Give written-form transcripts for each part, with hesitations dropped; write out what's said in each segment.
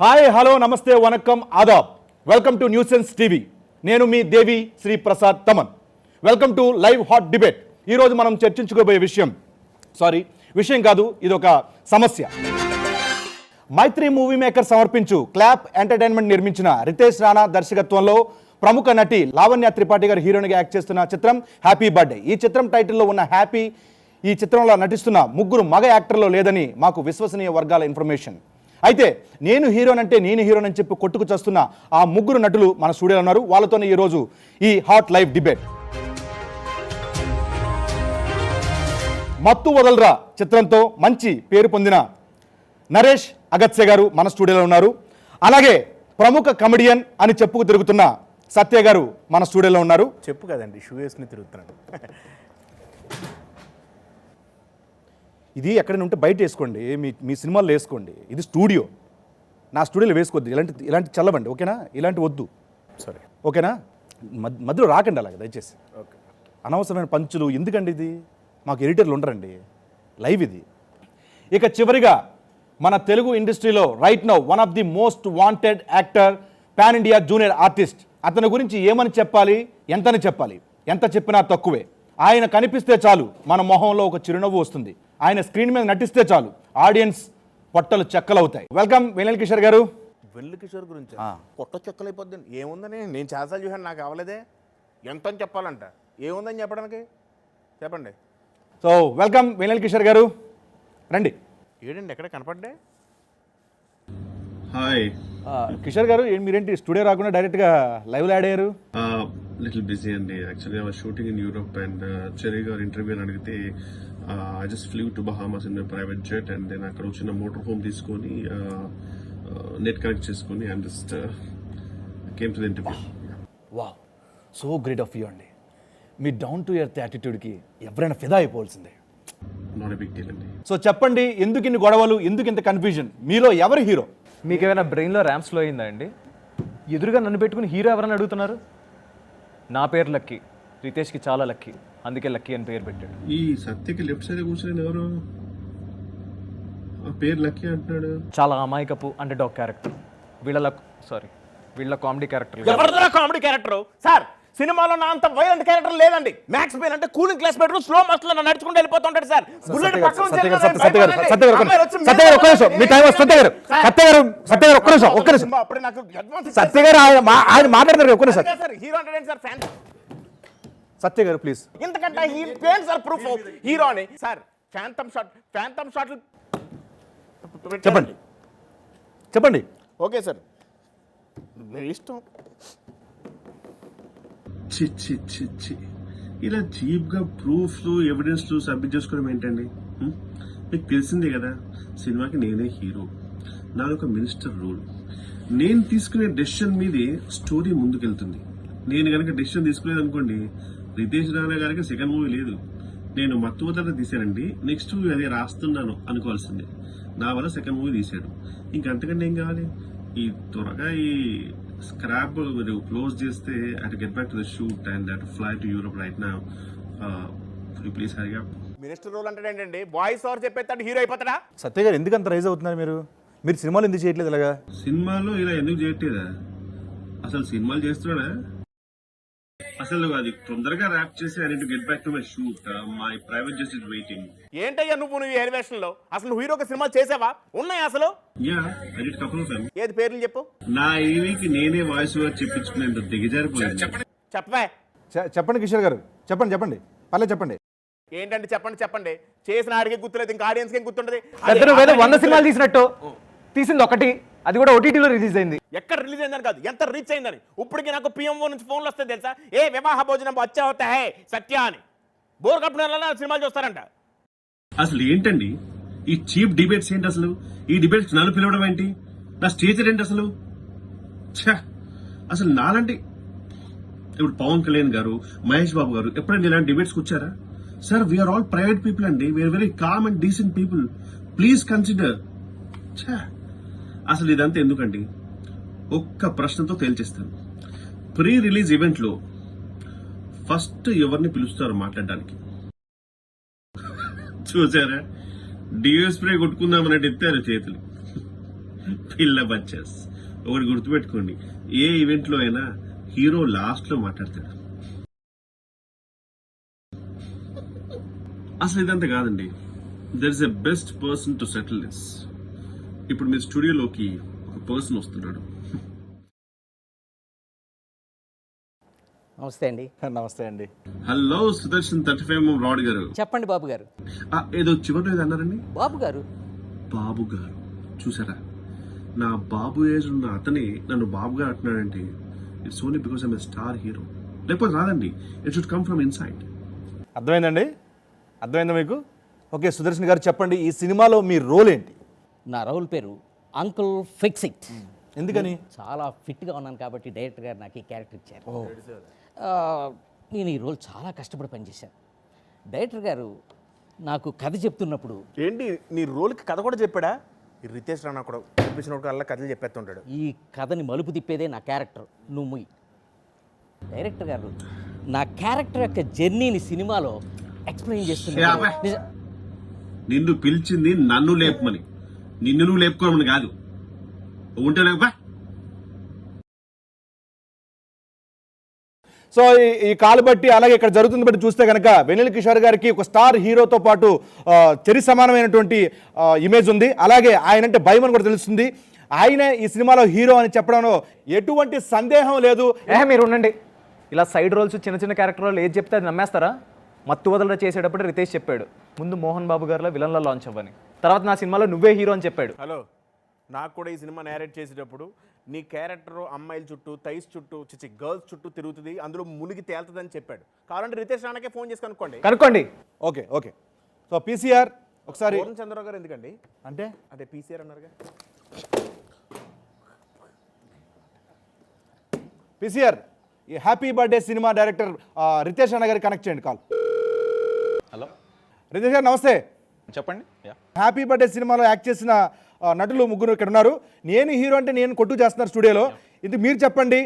Hi hello నమస్తే వనక్కం ఆదాబ్. Welcome to nuisance TV. నేను మీ Devi Sri Prasad Thaman. Welcome to live hot debate. ఈరోజు మనం చర్చించుకోబోయే విషయం కాదు, ఇది ఒక సమస్య. మైత్రి మూవీ మేకర్ సమర్పించు క్లాప్ ఎంటర్టైన్మెంట్ నిర్మించిన రితేష్ రాణా దర్శకత్వంలో ప్రముఖ నటి లావణ్య త్రిపాఠి గారు హీరోయిన్గా యాక్ట్ చేస్తున్న చిత్రం హ్యాపీ బర్త్డే. ఈ చిత్రం టైటిల్లో ఉన్న హ్యాపీ ఈ చిత్రంలో నటిస్తున్న ముగ్గురు మగ యాక్టర్లో లేదని మాకు విశ్వసనీయ వర్గాల ఇన్ఫర్మేషన్. అయితే నేను హీరోన్ అని చెప్పి కొట్టుకు చేస్తున్న ఆ ముగ్గురు నటులు మన స్టూడియోలో ఉన్నారు. వాళ్ళతోనే ఈరోజు ఈ హాట్ లైవ్ డిబేట్. మత్తు వదలరా చిత్రంతో మంచి పేరు పొందిన నరేష్ అగత్సే గారు మన స్టూడియోలో ఉన్నారు. అలాగే ప్రముఖ కమెడియన్ అని చెప్పుకు తిరుగుతున్న సత్య గారు మన స్టూడియోలో ఉన్నారు. చెప్పు కదండి, షూ వేసుకుని తిరుగుతున్నాను. ఇది ఎక్కడైనా ఉంటే బయట వేసుకోండి, మీ సినిమాల్లో వేసుకోండి. ఇది స్టూడియో, నా స్టూడియోలో వేసుకోవద్దు. ఇలాంటి చల్లబండి, ఓకేనా? ఇలాంటి వద్దు, సరే ఓకేనా? మధ్యలో రాకండి అలాగే దయచేసి. ఓకే, అనవసరమైన పంచులు ఎందుకండి? ఇది మాకు ఎడిటర్లు ఉండరండి, లైవ్ ఇది. ఇక చివరిగా మన తెలుగు ఇండస్ట్రీలో right now one of the most wanted actor, pan India junior artist. అతని గురించి ఏమని చెప్పాలి, ఎంతని చెప్పాలి? ఎంత చెప్పినా తక్కువే. ఆయన కనిపిస్తే చాలు మన మొహంలో ఒక చిరునవ్వు వస్తుంది. ఆయన స్క్రీన్ మీద నటిస్తే చాలు ఆడియన్స్ పొట్టలు చెక్కలవుతాయి. వెల్కమ్ వెన్నెల కిషోర్ గారు. వెన్నెల కిషోర్ గురించి పొట్ట చెక్కలైపోద్ది ఏముందని నేను చాలాసార్లు చూసాను, నాకు అవ్వలేదే. ఎంత అని చెప్పాలంట, ఏముందని చెప్పడానికి చెప్పండి. సో వెల్కమ్ వెన్నెల కిషోర్ గారు, రండి. ఏడండి ఎక్కడ కనపడ్డే? హాయ్ కిషోర్ గారు, మీరేంటి స్టూడియో రాకుండా డైరెక్ట్గా లైవ్లో యాడ్ అయ్యారు? లిటిల్ బిజీ అండి. Actually I was shooting in Europe and Cherry గారు ఇంటర్వ్యూ అని అడిగితే I just flew to Bahamas in private jet and then అక్కడ వచ్చిన మోటార్ హోమ్ తీసుకొని నెట్ కనెక్ట్ చేసుకొని and just came to the interview. Wow, so great of you అండి. మీ down to earth యాటిట్యూడ్కి ఎవరైనా ఫిదా అయిపోవాల్సిందే. నాట్ ఎ బిగ్ డీల్ అండి. సో చెప్పండి, ఎందుకు ఇన్ని గొడవలు, ఎందుకు ఇంత కన్ఫ్యూజన్? మీలో ఎవరు హీరో? మీకు ఏమైనా బ్రెయిన్లో ర్యామ్ స్లో అయిందా అండి? ఎదురుగా నన్ను పెట్టుకుని హీరో ఎవరని అడుగుతున్నారు? నా పేరు లక్కీ, రితేష్కి చాలా లక్కీ, అందుకే లక్కీ అని పేరు పెట్టాడు. ఈ సత్యకి లెఫ్ట్ సైడ్ కూర్చొని ఎవరు ఆ పేరు లక్కీ అంటున్నాడు? చాలా అమాయకపు అండర్ డాగ్ క్యారెక్టర్. వీళ్ళ కామెడీ క్యారెక్టర్. ఎవరిదో కామెడీ క్యారెక్టర్ సార్. సినిమాలో నా అంత వైలెంట్ క్యారెక్టర్ లేదండి. మ్యాక్స్ బెయిన్ అంటే cooling class bedroom slow motion లో నడుచుకుంటూ వెళ్ళిపోతుంటాడు సార్. బుల్లెట్ పక్కన సత్య గారు ఒక్క ఆయన మాట్లాడతారు ఒక్క నిమిషం. హీరో అంటే సార్ ఫ్యాన్. సత్య గారు ప్లీజ్. ఇంతకంటే పేరు సార్ ప్రూఫ్ హీరో అని సార్. ఫ్యాంటమ్ షాట్ చెప్పండి. ఓకే సార్, మీ ఇష్టం. చి ఇలా చీప్గా ప్రూఫ్లు ఎవిడెన్స్లు సబ్మిట్ చేసుకోవడం ఏంటండి? మీకు తెలిసిందే కదా, సినిమాకి నేనే హీరో, నాదొక మినిస్టర్ రోల్. నేను తీసుకునే డెసిషన్ మీదే స్టోరీ ముందుకెళ్తుంది. నేను కనుక డెసిషన్ తీసుకోలేదు అనుకోండి, రితేష్ రాణా గారికి సెకండ్ మూవీ లేదు. నేను మత్తు వదల తీశానండి, నెక్స్ట్ మూవీ అదే రాస్తున్నాను అనుకోవాల్సిందే. నా వల్ల సెకండ్ మూవీ తీశాడు, ఇంకంతకంటే ఏం కావాలి? ఈ త్వరగా ఈ స్క్రాప్ క్లోజ్ చేస్తే I to get back to the shoot and I to fly to Europe right now. Please hurry up. Minister role అంటే ఏంటండి? వాయిస్ ఓవర్ చెప్పేస్తాడు, హీరో అయిపోతాడా? సత్య గారు ఎందుకు అంత రైజ్ అవుతున్నారు మీరు సినిమాలు ఎందుకు చేయట్లేదు? ఇలాగా సినిమాలో ఇలా ఎందుకు చేయట్లేదా? అసలు సినిమాలు చేస్తున్నాడా? అసలు అది తొందరగా ర్యాప్ చేసి I need to get back to my shoot. My private just is waiting. ఏంటయ్యా నువ్వు ఎలివేషన్ లో అసలు నువ్వు హీరోకి సినిమా చేసావా? ఉన్నాయా అసలు? Yeah, I did couple of them. ఏది పేర్లు చెప్పు. నా ఈవీకి నేనే వాయిస్ ఓవర్ చెప్పించుకునేంత దిగజారిపోయింది. చెప్పవే. చెప్పండి కిషోర్ గారు, చెప్పండి పర్లేదు చెప్పండి. ఏంటంటే చెప్పండి. చేసిన ఆడికి గుర్తులేదు, ఇంకా ఆడియన్స్ ఏం గుర్తుంటది? 100 సినిమాలు తీసినట్టు తీసింది ఒకటి, అది కూడా ఓటీటీలో రిలీజ్ అయింది. ఎక్కడ రిలీజ్ అయిందని కాదు, ఎంత రీచ్ అయిందని. ఇప్పటికి నాకు పిఎంఓ నుంచి ఫోన్లు వస్తాయి తెలుసా, ఏ వివాహ భోజనం వచ్చా అవుతా హే సత్య అని. బోర్ కంపెనీ సినిమాలు చూస్తారంట. అసలు ఏంటండి ఈ చీప్ డిబేట్స్? ఏంటి అసలు ఈ డిబేట్స్? నన్ను పిలవడం ఏంటి? నా స్టేచర్ ఏంటి అసలు? అసలు నాలంటే ఇప్పుడు పవన్ కళ్యాణ్ గారు, మహేష్ బాబు గారు ఎప్పుడైనా ఇలాంటి డిబేట్స్ వచ్చారా? Sir, we are all private people అండి, we are very calm and decent people, please consider. అసలు ఇదంతా ఎందుకండి? ఒక్క ప్రశ్నతో తేల్చేస్తాను. ప్రీ రిలీజ్ ఈవెంట్ లో ఫస్ట్ ఎవరిని పిలుస్తారు మాట్లాడడానికి? చూసారా, డియో స్ప్రే కొట్టుకుందామన్నట్టు ఎత్తారు చేతులు. పిల్ల బచ్చెస్. ఒకటి గుర్తుపెట్టుకోండి, ఏ ఈవెంట్లో అయినా హీరో లాస్ట్ లో మాట్లాడతాడు. అసలు ఇదంతా కాదండి. There is a best person to settle this. ఇప్పుడు మీ స్టూడియోలోకి ఒక పర్సన్ వస్తున్నాడు. నమస్తే అండి. నమస్తే అండి. హలో సుదర్శన్ 35 రాడ్ గారు. చెప్పండి బాబు గారు. ఏదో చివరిలో ఏదో అన్నారండి. బాబు గారు. బాబు గారు చూసారా, నా బాబు ఏజ్ ఉన్న అతనే నన్ను బాబు గారు అంటున్నాడంటే it's only because I'm a star hero. లేకపోతే రాదండి, it should come from inside. అర్థమైందండి? అర్థమైందా మీకు? ఓకే సుదర్శన్ గారు చెప్పండి, ఈ సినిమాలో మీ రోల్ ఏంటి? నా రోల్ పేరు అంకుల్ ఫిక్స్ ఇట్. ఎందుకని? చాలా ఫిట్గా ఉన్నాను కాబట్టి డైరెక్టర్ గారు నాకు ఈ క్యారెక్టర్ ఇచ్చారు. నేను ఈ రోల్ చాలా కష్టపడి పనిచేశాను. డైరెక్టర్ గారు నాకు కథ చెప్తున్నప్పుడు ఏంటి నీ రోల్కి కథ కూడా చెప్పాడా? ఈ రితేష్ రాణా కూడా చూపించినప్పుడు అలా కథలు చెప్పేస్తుంటాడు. ఈ కథని మలుపు తిప్పేదే నా క్యారెక్టర్. నువ్వు ముయ్. డైరెక్టర్ గారు నా క్యారెక్టర్ యొక్క జర్నీని సినిమాలో ఎక్స్ప్లెయిన్ చేస్తున్నారు. నిన్ను పిలిచింది నన్ను లేపమని, నిన్ను నువ్వు లేపుకోమని కాదు. ఉంటే లేపా. సో ఈ కాలు బట్టి అలాగే ఇక్కడ జరుగుతుంది బట్టి చూస్తే కనుక వెన్నెల కిషోర్ గారికి ఒక స్టార్ హీరోతో పాటు చెరి సమానమైనటువంటి ఇమేజ్ ఉంది. అలాగే ఆయన అంటే భయం అని కూడా తెలుస్తుంది. ఆయనే ఈ సినిమాలో హీరో అని చెప్పడంలో ఎటువంటి సందేహం లేదు. మీరు ఉండండి. ఇలా సైడ్ రోల్స్, చిన్న చిన్న క్యారెక్టర్ రోల్ ఏది చెప్తే అది నమ్మేస్తారా? మత్తు వదలరా చేసేటప్పుడు రితేష్ చెప్పాడు, ముందు మోహన్ బాబు గారిలో విలన్లో లాంచ్ అవ్వని, తర్వాత నా సినిమాలో నువ్వే హీరో అని చెప్పాడు. హలో, నాకు కూడా ఈ సినిమా నేరేట్ చేసేటప్పుడు నీ క్యారెక్టర్ అమ్మాయిల చుట్టూ, థైస్ చుట్టూ, గర్ల్స్ చుట్టూ తిరుగుతుంది, అందులో మునిగి తేలుతుందని చెప్పాడు. కావాలంటే రితేష్ రాణాకే ఫోన్ చేసి కనుక్కోండి. Okay okay. సో పీసీఆర్ ఒకసారి. పూర్ణ చంద్రరావు గారు ఎందుకండి? అంటే అదే పీసీఆర్ అన్నారుగా. పీసీఆర్, ఈ హ్యాపీ బర్త్డే సినిమా డైరెక్టర్ రితేష్ అన్న గారికి కనెక్ట్ చేయండి కాల్. హలో రితేష్ గారు నమస్తే. చెప్పండి. హ్యాపీ బర్త్డే సినిమాలో యాక్ట్ చేసిన నటులు ముగ్గురు ఇక్కడ ఉన్నారు. నేను హీరో అంటే నేను కొట్టు చేస్తున్నారు స్టూడియోలో. ఇది మీరు చెప్పండి,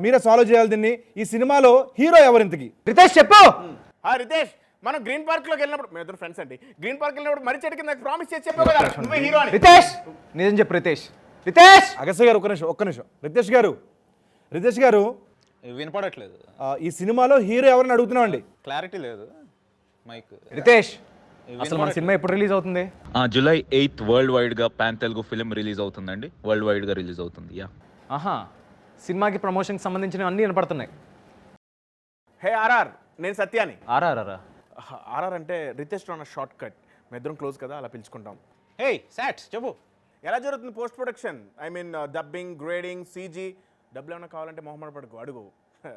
మీరే సాల్వ్ చేయాలి దీన్ని. ఈ సినిమాలో హీరో ఎవరు ఇంతకి? రితేష్ చెప్పు. రితేష్, మనం గ్రీన్ పార్క్ లోకి వెళ్ళినప్పుడు, మేము ఇద్దరు ఫ్రెండ్స్ అండి, గ్రీన్ పార్క్ వెళ్ళినప్పుడు మరి చెట్టు కింద ప్రామిస్ చేసి చెప్పావు కదా నువ్వే హీరో అని. రితేష్ నిజం చెప్పు. రితేష్ అగస్య గారు ఒక్క నిమిషం. రితేష్ గారు వినపడట్లేదు. ఈ సినిమాలో హీరో ఎవరిని అడుగుతున్నామండి. క్లారిటీ లేదు మైక్. రితేష్, అసలు మన సినిమా ఎప్పుడు రిలీజ్ అవుతుంది? జూలై 8 వరల్డ్ వైడ్ గా పాన్ తెలుగు ఫిల్మ్ రిలీజ్ అవుతుందండి. వరల్డ్ వైడ్ గా రిలీజ్ అవుతుంది. ఆహా, సినిమాకి ప్రమోషన్కి సంబంధించిన అన్ని వినపడుతున్నాయి. హే ఆర్ఆర్, నేను సత్యాని. ఆర్ఆర్ఆరా? ఆర్ఆర్ అంటే రితేష్ రాణా షార్ట్ కట్. మేము ఇద్దరం క్లోజ్ కదా, అలా పిలుచుకుంటాం. హే సాట్స్ చెప్పు. ఎలా జరుగుతుంది post production? I mean dubbing, grading, CG. డబ్బులు ఏమైనా కావాలంటే మొహమాట పడుకో, అడుగు.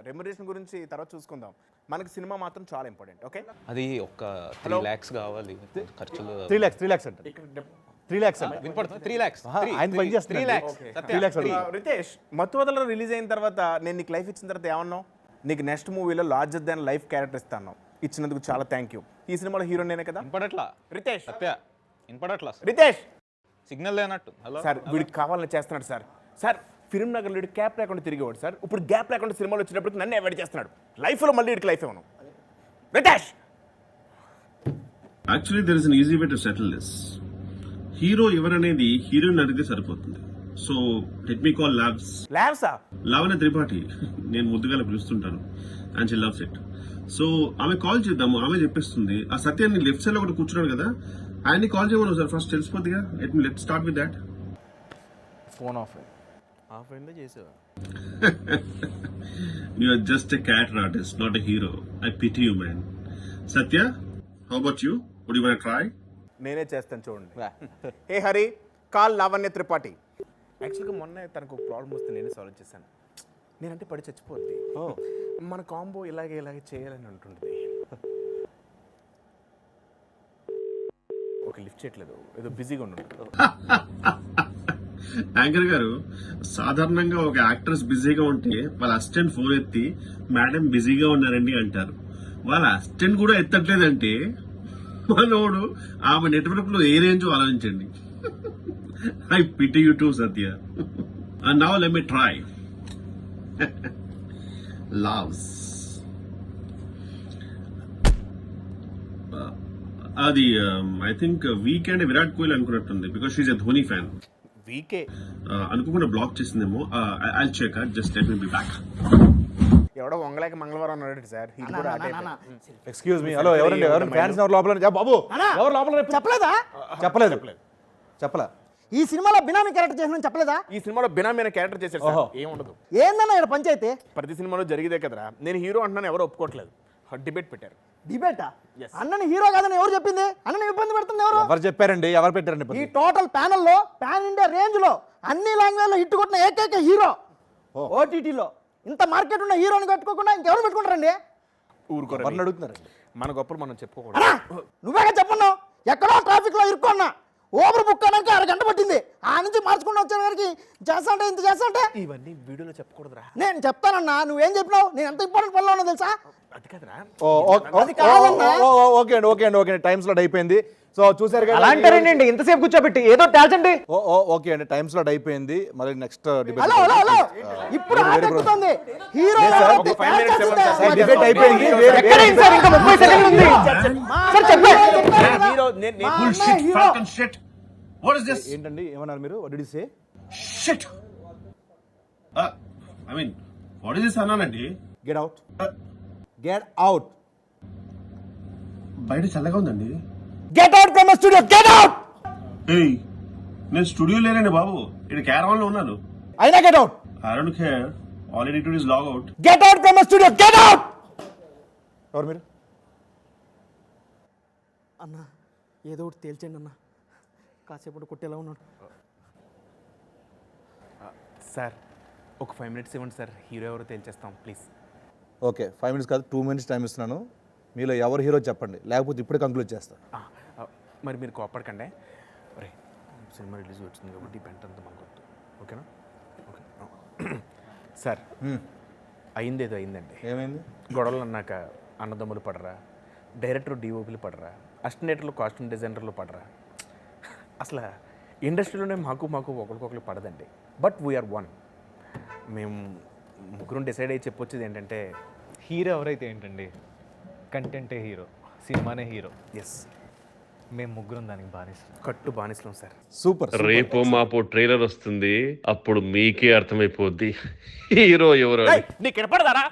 రెమ్యునరేషన్ గురించి తర్వాత చూసుకుందాం. మనకి సినిమా మాత్రం చాలా ఇంపార్టెంట్. ఓకే, అది ఒక 3 lakhs కావాలి ఖర్చులు. 3 lakhs అంటే 3 lakhs అంటే వినపడుతుంది. 3 lakhs. ఆయన పని చేస్తున్నారు. 3 lakhs. 3 lakhs అడుగు. రితేష్, మత్తువదల రిలీజ్ అయిన తర్వాత నేను నీకు లైఫ్ ఇచ్చిన తర్వాత ఏమన్నావు? నీకు నెక్స్ట్ మూవీలో లార్జర్ దాన్ లైఫ్ క్యారెక్టర్ ఇస్తాను. ఇచ్చినందుకు చాలా థ్యాంక్ యూ. ఈ సినిమాలో హీరో నేనే కదా. వినపడట్లా రితేష్, సత్య, వినపడట్లా. రితేష్ సిగ్నల్ లేనట్టు. హలో సార్, వీడికి కావాలని చేస్తున్నాడు సార్. సార్, ఫిల్మ్ నగర్ వీడు క్యాప్ లేకుండా తిరిగేవాడు సార్. ఇప్పుడు గ్యాప్ లేకుండా సినిమాలు వచ్చేటప్పటికి నన్ను అవాయిడ్ చేస్తున్నాడు. లైఫ్లో మళ్ళీ వీడికి లైఫ్ ఇవ్వను. Ritesh, actually there is an easy way to settle this. Hero ఎవరనేది హీరోయిన్ అడిగితే సరిపోతుంది. సో లెట్ మీ కాల్ ల్యాబ్సా? లావణ్య త్రిపాఠి, నేను ముద్దుగా పిలుస్తుంటాను, and she loves it. So ఆమె కాల్ చేద్దాము, ఆమె చెప్పేస్తుంది. ఆ సత్యాన్ని లెఫ్ట్ సైడ్ లో ఒకటి కూర్చున్నాడు కదా, ఆయన్ని కాల్ చేయమను సార్, ఫస్ట్ తెలిసిపోద్దిగా. Let start with that. Phone off. Off అయిందో చేసావా? You are just a character artist, not a hero. I pity you, man. Satya, how about you? Would you want to try? నేనే చేస్తాను చూడండి. హే Hari, call Lavanya Tripathi. యాక్చువల్గా మొన్న తనకు ఒక ప్రాబ్లం వస్తే నేనే సాల్వ్ చేశాను. నేనంటే పడి చచ్చిపోద్ది. మన కాంబో ఇలాగే చేయాలని అంటుంది. ఓకే, లిఫ్ట్ చేయట్లేదు, ఏదో బిజీగా ఉండు. యాంకర్ గారు, సాధారణంగా ఒక యాక్ట్రెస్ బిజీగా ఉంటే వాళ్ళ అసిస్టెంట్ ఫోన్ ఎత్తి మేడం బిజీగా ఉన్నారండి అంటారు. వాళ్ళ అసిస్టెంట్ కూడా ఎత్తట్లేదంటే మనోడు ఆమె నెట్వర్క్ లో ఏ రేంజ్ ఆలోచించండి. I pity you too Satya. And now let me try. Loves అది I think weekend Virat Kohli అనుకున్నట్టుంది, because she's a Dhoni fan. VK అనుకోకుండా బ్లాక్ చేసిందేమో. I check, just let me be back. ఎవడో వంగలేక మంగళవారం అన్నాడు సార్, ఇది కూడా అటే ఎక్స్క్యూజ్ మీ, హలో, ఎవరండి ఫ్యాన్స్ ఎవరు లోపల? బాబు ఎవరు లోపల? చెప్పలేదా? చెప్పలే. ఈ సినిమాలో బినామీ క్యారెక్టర్ చేసిన చెప్పలేదా? ఈ సినిమాలో బినామీ అనే క్యారెక్టర్ చేశారు సార్. ఏముండదు, ఏందన్నా ఇక్కడ పంచాయతీ? ప్రతి సినిమాలో జరిగేదే కదరా. నేను హీరో అంటున్నాను, ఎవరు ఒప్పుకోవట్లేదు. డిబేట్ పెట్టారు. డిబేటా? అన్నని హీరో కాదని ఎవరు చెప్పింది? అన్నని ఇబ్బంది పెడుతుంది ఎవరు? ఎవరు చెప్పారండి? ఎవరు పెట్టారండి? ఈ టోటల్ ప్యానెల్ లో పాన్ ఇండియా రేంజ్ లో అన్ని లాంగ్వేజ్ లో హిట్ కొట్టిన ఏకైక హీరో ఓటీటీలో. ఇంత మార్కెట్ ఉన్న హీరోని కట్టుకోకుండా ఇంకెవరు పెట్టుకుంటారండి? ఊరుకోరు, ఎవరిని అడుగుతున్నారండి? మన గొప్పలు మనం చెప్పుకోకూడదు. నువ్వేగా చెప్పన్నావు, ఎక్కడో ట్రాఫిక్ లో ఇరుక్కున్నా, ఓవర్ బుక్ అన్నాక 6 గంట పట్టింది. ఆ నుంచి మార్చుకుంటూ వచ్చే గారికి చేస్తా అంటే ఇంత చేస్తా అంటే ఇవన్నీ వీడియోలో చెప్పకూడదురా. నేను చెప్తానన్నా, నువ్వేం చెప్పినావు? నేను ఎంత ఇంపార్టెంట్ పనిలో ఉన్నా తెలుసా? అది కదరా. అది కాదన్నా. ఓకే అండి, టైం స్లాట్ అయిపోయింది. సో చూసారు కదా, అలాంటారండి ఎంతసేపు కూర్చోబెట్టి ఏదో టాల్చండి. ఓకే అండి, టైం స్లాట్ అయిపోయింది. మళ్ళీ నెక్స్ట్ డిబేట్. హలో ఇప్పుడు ఆటెక్కుతుంది. హీరో ఒక 5 minutes ఇవ్వండి సార్. డిబేట్ అయిపోయింది. ఎక్కడైంది సార్? ఇంకా 30 సెకండ్లు ఉంది సార్. చెప్పండి. Hero Bullshit, fucking shit. What is this? ఏంటండి ఏమన్నారు మీరు? What did you say? Shit. I mean, what is this అన్నానండి? Get out. Get out. బయట చల్లగా ఉందండి. Get out from the studio. Get out. ఏయ్, నేను స్టూడియో లేనండి బాబు, ఇక్కడ క్యారవాన్ లో ఉన్నాను. అయినా get out. I don't care. All I need to do is log out. Get out from the studio. Get out. ఎవరు మీరు? అన్న ఏదో ఒకటి తేల్చండి అన్న, కాసేపు కొట్టేలా ఉన్నాడు. సార్ ఒక 5 minutes ఇవ్వండి సార్, హీరో ఎవరో తేల్చేస్తాం ప్లీజ్. ఓకే, 5 minutes కాదు, 2 minutes టైం ఇస్తున్నాను. మీలో ఎవరు హీరో చెప్పండి, లేకపోతే ఇప్పుడే కంక్లూడ్ చేస్తాను. మరి మీరు కోపడకండి. రే, సినిమా రిలీజ్ వచ్చింది కాబట్టి పెంట అంతా మనకు వద్దు, ఓకేనా? ఓకే సార్, అయిందేదో అయిందండి. ఏమైంది? గొడవలు అన్నాక అన్నదమ్ములు పడరా, డైరెక్టర్ డిఓపీలు పడరా, అసిస్టెంట్లు కాస్ట్యూమ్ డిజైనర్లు పడరా. అసలు ఇండస్ట్రీలోనే మాకు ఒకరికొకరు పడదండి. But we are one. మేము ముగ్గురు డిసైడ్ అయ్యి చెప్పొచ్చేది ఏంటంటే, హీరో ఎవరైతే ఏంటండి, కంటెంటే హీరో, సినిమానే హీరో. ఎస్, మేము ముగ్గురం దానికి బానిస్తాం. కట్టు బానిసలం సార్. సూపర్. రేపో మాపో ట్రైలర్ వస్తుంది, అప్పుడు మీకే అర్థమైపోద్ది హీరో ఎవరు అని. నీకు వినపడదారా?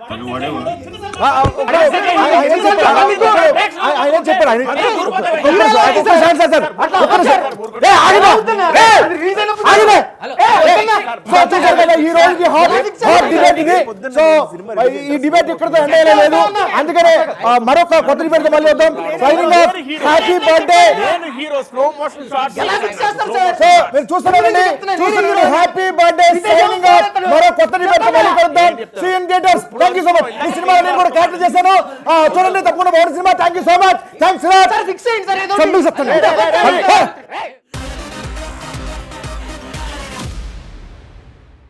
ఈ డిబేట్ ఇక్కడతో ఎండ్ అయ్యలేదు. అందుకనే మరొక కొత్త డిబేట్ మళ్ళీ వద్దాం. Happy birthday. మీరు చూస్తున్నారండి, హ్యాపీ బర్త్డే సైనింగ్ ఆఫ్. మరో కొత్త డిబేట్ మళ్ళీ కలుద్దాం. See in theatres. Thank you so much. ఈ సినిమా నేను కూడా క్యారెక్టర్ చేశాను, చూడండి తప్పకుండా బాగుంది సినిమా. Thank you so much. Thanks. Fix అయ్యింది సార్.